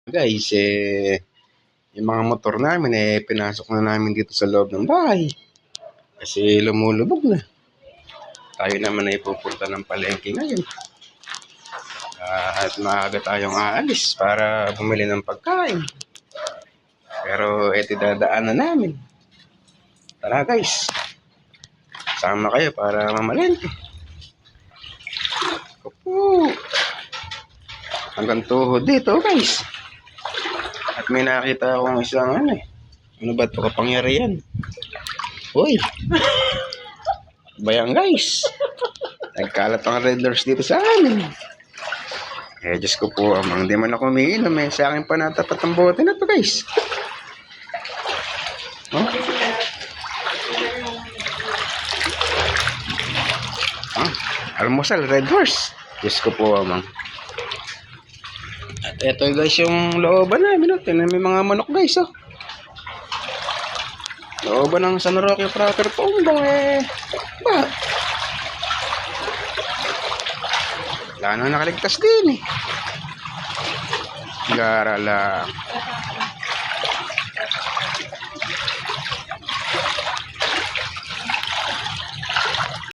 Guys, yung mga motor namin pinasok na namin dito sa loob ng bahay. Kasi lumulubog na. Tayo naman ay pupunta ng palengke ngayon. At maaga tayong aalis para bumili ng pagkain. Pero dadaan na namin. Tara guys, sama kayo para mamalengke. Opo. Hanggang tuhod dito guys. At may nakita akong isang ano ba ito, kapangyarihan. Uy, bayang guys, nagkalat ang Red Doors dito sa amin. Diyos ko po, amang di man ako umiinom sa akin pa natapat ang bote na to guys. Oh? Almusal, Red Horse. Diyos ko po, amang. At eto guys yung looban namin. Tingnan may mga manok guys. Looban ng San Roque proper Pombong ba? Wala nang nakaligtas din Gara lang.